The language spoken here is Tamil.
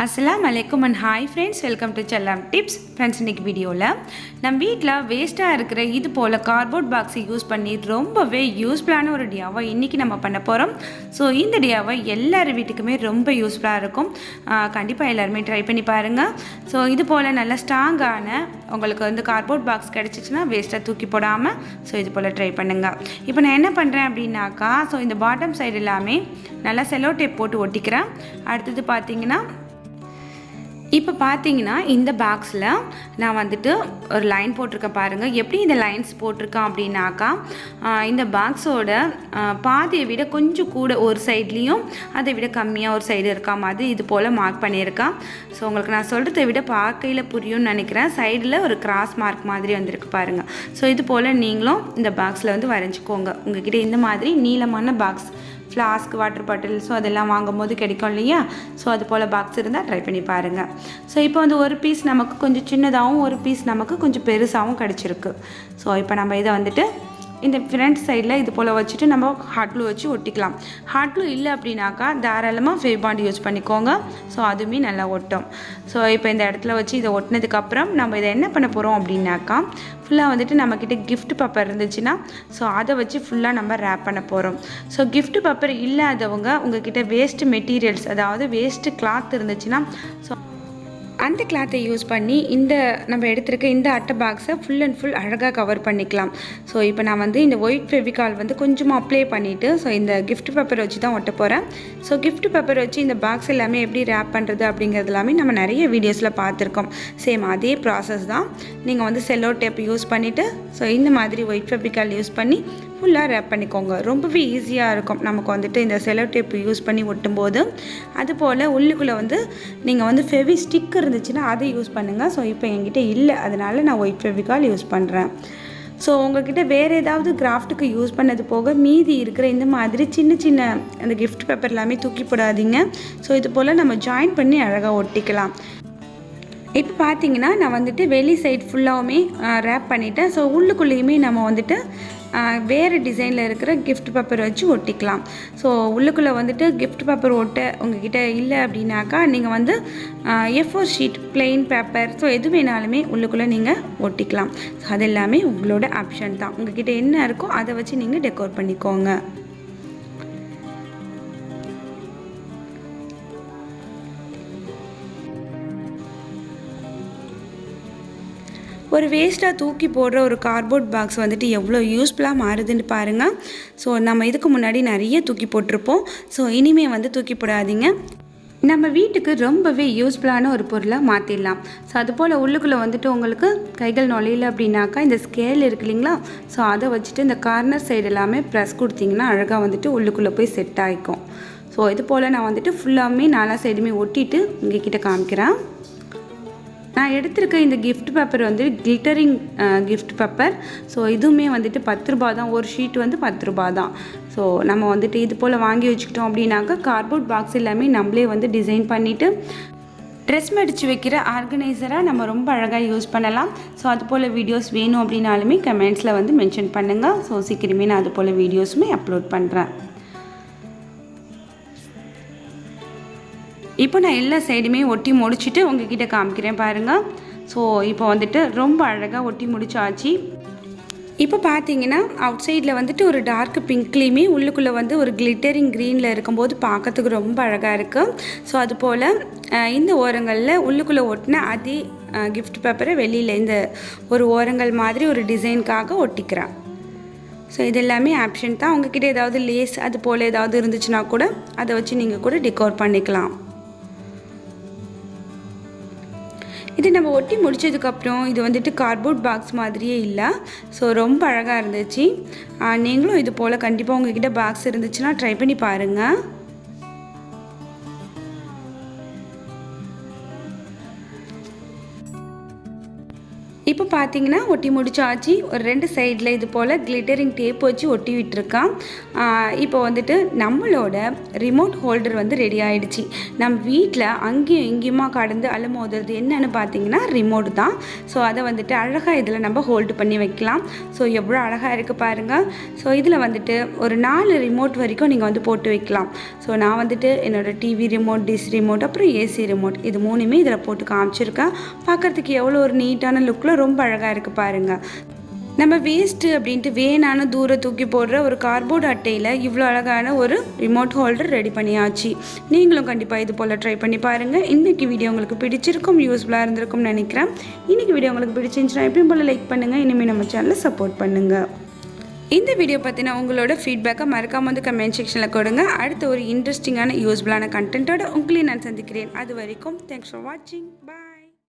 அஸ்ஸலாமு அலைக்கும் and hi friends, welcome to செல்லம் டிப்ஸ். ஃப்ரெண்ட்ஸ், இன்றைக்கி வீடியோவில் நம்ம வீட்டில் வேஸ்ட்டாக இருக்கிற இது போல் கார்ட்போர்ட் பாக்ஸை யூஸ் பண்ணி ரொம்பவே யூஸ்ஃபுல்லான ஒரு டியாவை இன்றைக்கி நம்ம பண்ண போகிறோம். ஸோ இந்த டியாவை எல்லார் வீட்டுக்குமே ரொம்ப யூஸ்ஃபுல்லாக இருக்கும். கண்டிப்பாக எல்லாருமே ட்ரை பண்ணி பாருங்கள். ஸோ இது போல் நல்ல ஸ்ட்ராங்கான உங்களுக்கு வந்து கார்ட்போர்ட் பாக்ஸ் கிடச்சிச்சின்னா வேஸ்ட்டாக தூக்கி போடாமல் ஸோ இது போல் ட்ரை பண்ணுங்கள். இப்போ நான் என்ன பண்ணுறேன் அப்படின்னாக்கா, ஸோ இந்த பாட்டம் சைடு எல்லாமே நல்லா செல்லோ டேப் போட்டு ஒட்டிக்கிறேன். அடுத்தது பார்த்திங்கன்னா இப்போ பார்த்தீங்கன்னா இந்த பாக்ஸில் நான் வந்துட்டு ஒரு லைன் போட்டிருக்கேன் பாருங்கள். எப்படி இந்த லைன்ஸ் போட்டிருக்கேன் அப்படின்னாக்கா, இந்த பாக்ஸோட பாதியை விட கொஞ்சம் கூட ஒரு சைட்லேயும் அதை விட கம்மியாக ஒரு சைடு இருக்கா மாதிரி இது போல் மார்க் பண்ணியிருக்கேன். ஸோ உங்களுக்கு நான் சொல்கிறத விட பார்க்கையில் புரியும்னு நினைக்கிறேன். சைடில் ஒரு கிராஸ் மார்க் மாதிரி வந்திருக்கு பாருங்கள். ஸோ இது போல் நீங்களும் இந்த பாக்ஸில் வந்து வரைஞ்சிக்கோங்க. உங்கள்கிட்ட இந்த மாதிரி நீளமான box, flask, water bottle, so அதெல்லாம் வாங்கும்போது கிடைக்கும் இல்லையா? ஸோ அது போல் பாக்ஸ் இருந்தால் ட்ரை பண்ணி பாருங்கள். ஸோ இப்போ வந்து ஒரு பீஸ் நமக்கு கொஞ்சம் சின்னதாகவும் ஒரு பீஸ் நமக்கு கொஞ்சம் பெருசாகவும் கிடச்சிருக்கு. ஸோ இப்போ நம்ம இதை வந்துட்டு இந்த ஃப்ரண்ட் சைடில் இது போல் வச்சுட்டு நம்ம ஹாட் க்ளூ வச்சு ஒட்டிக்கலாம். ஹாட் க்ளூ இல்லை அப்படின்னாக்கா தாராளமாக ஃபெவிபாண்ட் யூஸ் பண்ணிக்கோங்க. ஸோ அதுவுமே நல்லா ஒட்டும். ஸோ இப்போ இந்த இடத்துல வச்சு இதை ஒட்டினதுக்கப்புறம் நம்ம இதை என்ன பண்ண போகிறோம் அப்படின்னாக்கா, ஃபுல்லாக வந்துட்டு நம்மக்கிட்ட கிஃப்ட் பேப்பர் இருந்துச்சுன்னா ஸோ அதை வச்சு ஃபுல்லாக நம்ம ரேப் பண்ண போகிறோம். ஸோ கிஃப்ட் பேப்பர் இல்லாதவங்க உங்கள்கிட்ட வேஸ்ட்டு மெட்டீரியல்ஸ், அதாவது வேஸ்ட்டு கிளாத் இருந்துச்சுன்னா ஸோ அந்த கிளாத்தை யூஸ் பண்ணி இந்த நம்ம எடுத்துருக்க இந்த அட்டை பாக்ஸை ஃபுல் அண்ட் ஃபுல் அழகாக கவர் பண்ணிக்கலாம். ஸோ இப்போ நான் வந்து இந்த ஒயிட் ஃபெவிகால் வந்து கொஞ்சமாக அப்ளை பண்ணிவிட்டு ஸோ இந்த கிஃப்ட் பேப்பர் வச்சு தான் ஒட்ட போகிறேன். ஸோ கிஃப்ட் பேப்பர் வச்சு இந்த பாக்ஸ் எல்லாமே எப்படி ரேப் பண்ணுறது அப்படிங்கிறது எல்லாமே நம்ம நிறைய வீடியோஸில் பார்த்துருக்கோம். சேம் அதே ப்ராசஸ் தான். நீங்கள் வந்து செல்லோ டேப் யூஸ் பண்ணிவிட்டு ஸோ இந்த மாதிரி ஒயிட் ஃபெவிகால் யூஸ் பண்ணி ஃபுல்லாக ரேப் பண்ணிக்கோங்க. ரொம்பவே ஈஸியாக இருக்கும் நமக்கு வந்துட்டு இந்த செல்லோ டேப் யூஸ் பண்ணி ஒட்டும்போது. அதுபோல் உள்ளுக்குள்ளே வந்து நீங்கள் வந்து ஃபெவி ஸ்டிக் இருந்துச்சுன்னா அதை யூஸ் பண்ணுங்கள். ஸோ இப்போ என்கிட்ட இல்லை, அதனால் நான் ஒயிட் ஃபெவிகால் யூஸ் பண்ணுறேன். ஸோ உங்கள்கிட்ட வேறு ஏதாவது கிராஃப்ட்டுக்கு யூஸ் பண்ணது போக மீதி இருக்கிற இந்த மாதிரி சின்ன சின்ன அந்த கிஃப்ட் பேப்பர் எல்லாமே தூக்கி போடாதீங்க. ஸோ இது போல் நம்ம ஜாயின் பண்ணி அழகாக ஒட்டிக்கலாம். இப்போ பார்த்தீங்கன்னா நான் வந்துட்டு வெளி சைட் ஃபுல்லாகவுமே ரேப் பண்ணிவிட்டேன். ஸோ உள்ளுக்குள்ளேயுமே நம்ம வந்துட்டு வேறு டிசைனில் இருக்கிற கிஃப்ட் பேப்பர் வச்சு ஒட்டிக்கலாம். ஸோ உள்ளுக்குள்ளே வந்துட்டு கிஃப்ட் பேப்பர் ஒட்ட உங்ககிட்ட இல்லை அப்படின்னாக்கா நீங்கள் வந்து A4 sheet, plain paper, so எது வேணாலுமே உள்ளுக்குள்ளே நீங்கள் ஒட்டிக்கலாம். ஸோ அது எல்லாமே உங்களோட ஆப்ஷன் தான். உங்ககிட்ட என்ன இருக்கோ அதை வச்சு நீங்கள் டெக்கோர் பண்ணிக்கோங்க. ஒரு வேஸ்ட்டாக தூக்கி போடுற ஒரு கார்ட்போர்ட் பாக்ஸ் வந்துட்டு எவ்வளோ யூஸ்ஃபுல்லாக மாறுதுன்னு பாருங்கள். ஸோ நம்ம இதுக்கு முன்னாடி நிறைய தூக்கி போட்டிருப்போம். ஸோ இனிமேல் வந்து தூக்கி போடாதீங்க. நம்ம வீட்டுக்கு ரொம்பவே யூஸ்ஃபுல்லான ஒரு பொருளை மாற்றிடலாம். ஸோ அதுபோல் உள்ளுக்குள்ளே வந்துட்டு உங்களுக்கு கைகள் நுழையில அப்படின்னாக்கா இந்த ஸ்கேல் இருக்கு இல்லைங்களா? ஸோ அதை வச்சுட்டு இந்த கார்னர் சைடு எல்லாமே ப்ரெஸ் கொடுத்தீங்கன்னா அழகாக வந்துட்டு உள்ளுக்குள்ளே போய் செட் ஆகிக்கும். ஸோ இது போல் நான் வந்துட்டு ஃபுல்லாமே நாலா சைடுமே ஒட்டிட்டு உங்ககிட்ட காமிக்கிறேன். நான் எடுத்திருக்க இந்த கிஃப்ட் பேப்பர் வந்து கிளிட்டரிங் கிஃப்ட் பேப்பர். ஸோ இதுவுமே வந்துட்டு 10 ரூபா தான். ஒரு ஷீட் வந்து 10 ரூபா தான். ஸோ நம்ம வந்துட்டு இது போல் வாங்கி வச்சுக்கிட்டோம் அப்படின்னாக்கா கார்ட்போர்ட் பாக்ஸ் எல்லாமே நம்மளே வந்து டிசைன் பண்ணிவிட்டு ட்ரெஸ் மடித்து வைக்கிற ஆர்கனைசராக நம்ம ரொம்ப அழகாக யூஸ் பண்ணலாம். ஸோ அது போல் வீடியோஸ் வேணும் அப்படின்னாலுமே கமெண்ட்ஸில் வந்து மென்ஷன் பண்ணுங்கள். ஸோ சீக்கிரமே நான் அது போல் வீடியோஸுமே அப்லோட் பண்ணுறேன். இப்போ நான் எல்லா சைடுமே ஒட்டி முடிச்சுட்டு உங்ககிட்ட காமிக்கிறேன் பாருங்கள். ஸோ இப்போ வந்துட்டு ரொம்ப அழகாக ஒட்டி முடிச்சாச்சு. இப்போ பார்த்தீங்கன்னா அவுட் சைடில் வந்துட்டு ஒரு டார்க் பிங்க்லேயுமே உள்ளுக்குள்ளே வந்து ஒரு கிளிட்டரிங் க்ரீனில் இருக்கும்போது பார்க்கறதுக்கு ரொம்ப அழகாக இருக்குது. ஸோ அதுபோல் இந்த ஓரங்களில் உள்ளுக்குள்ளே ஒட்டின அதே கிஃப்ட் பேப்பரை வெளியில் இந்த ஒரு ஓரங்கள் மாதிரி ஒரு டிசைனுக்காக ஒட்டிக்கிறேன். ஸோ இது எல்லாமே ஆப்ஷன் தான். உங்ககிட்ட ஏதாவது லேஸ் அது போல் ஏதாவது இருந்துச்சுன்னா கூட அதை வச்சு நீங்கள் கூட டெக்கோர் பண்ணிக்கலாம். இது நம்ம ஒட்டி முடித்ததுக்கப்புறம் இது வந்துட்டு கார்ட்போர்ட் பாக்ஸ் மாதிரியே இல்லை. ஸோ ரொம்ப அழகாக இருந்துச்சு. நீங்களும் இது போல் கண்டிப்பாக உங்ககிட்ட பாக்ஸ் இருந்துச்சுன்னா ட்ரை பண்ணி பாருங்கள். இப்போ பார்த்தீங்கன்னா ஒட்டி முடிச்சாச்சு. ஒரு 2 சைடில் இது போல் கிளிட்டரிங் டேப் வச்சு ஒட்டி விட்டுருக்கான். இப்போ வந்துட்டு நம்மளோட ரிமோட் ஹோல்டர் வந்து ரெடி ஆகிடுச்சு. நம்ம வீட்டில் அங்கேயும் இங்கேயுமா கடந்து அலமோதுறது என்னென்னு பார்த்தீங்கன்னா ரிமோட் தான். ஸோ அதை வந்துட்டு அழகாக இதில் நம்ம ஹோல்டு பண்ணி வைக்கலாம். ஸோ எவ்வளோ அழகாக இருக்குது பாருங்கள். ஸோ இதில் வந்துட்டு ஒரு 4 ரிமோட் வரைக்கும் நீங்கள் வந்து போட்டு வைக்கலாம். ஸோ நான் வந்துட்டு என்னோடய டிவி ரிமோட், டிஷ் ரிமோட், அப்புறம் ஏசி ரிமோட் இது 3மே இதில் போட்டு காமிச்சிருக்கேன். பார்க்குறதுக்கு எவ்வளோ ஒரு நீட்டான லுக்கில் ரொம்ப அழகாக இருக்குது பாருங்கள். நம்ம வேஸ்ட்டு அப்படின்ட்டு வேணான்னு தூரம் தூக்கி போடுற ஒரு கார்ட்போர்ட் அட்டையில் இவ்வளோ அழகான ஒரு ரிமோட் ஹோல்டர் ரெடி பண்ணியாச்சு. நீங்களும் கண்டிப்பாக இது போல் ட்ரை பண்ணி பாருங்கள். இன்றைக்கி வீடியோ உங்களுக்கு பிடிச்சிருக்கும், யூஸ்ஃபுல்லாக இருந்திருக்கும்னு நினைக்கிறேன். இன்றைக்கி வீடியோ உங்களுக்கு பிடிச்சிருந்துச்சுன்னா எப்பயும் போல் லைக் பண்ணுங்கள். இனிமேல் நம்ம சேனலை சப்போர்ட் பண்ணுங்கள். இந்த வீடியோ பற்றின உங்களோட ஃபீட்பேக்கை மறக்காமல் வந்து கமெண்ட் செக்ஷனில் கொடுங்க. அடுத்த ஒரு இன்ட்ரெஸ்டிங்கான யூஸ்ஃபுல்லான கண்டென்ட்டோட உங்களையும் நான் சந்திக்கிறேன். அது வரைக்கும் தேங்க்ஸ் ஃபார் வாட்சிங். பாய்.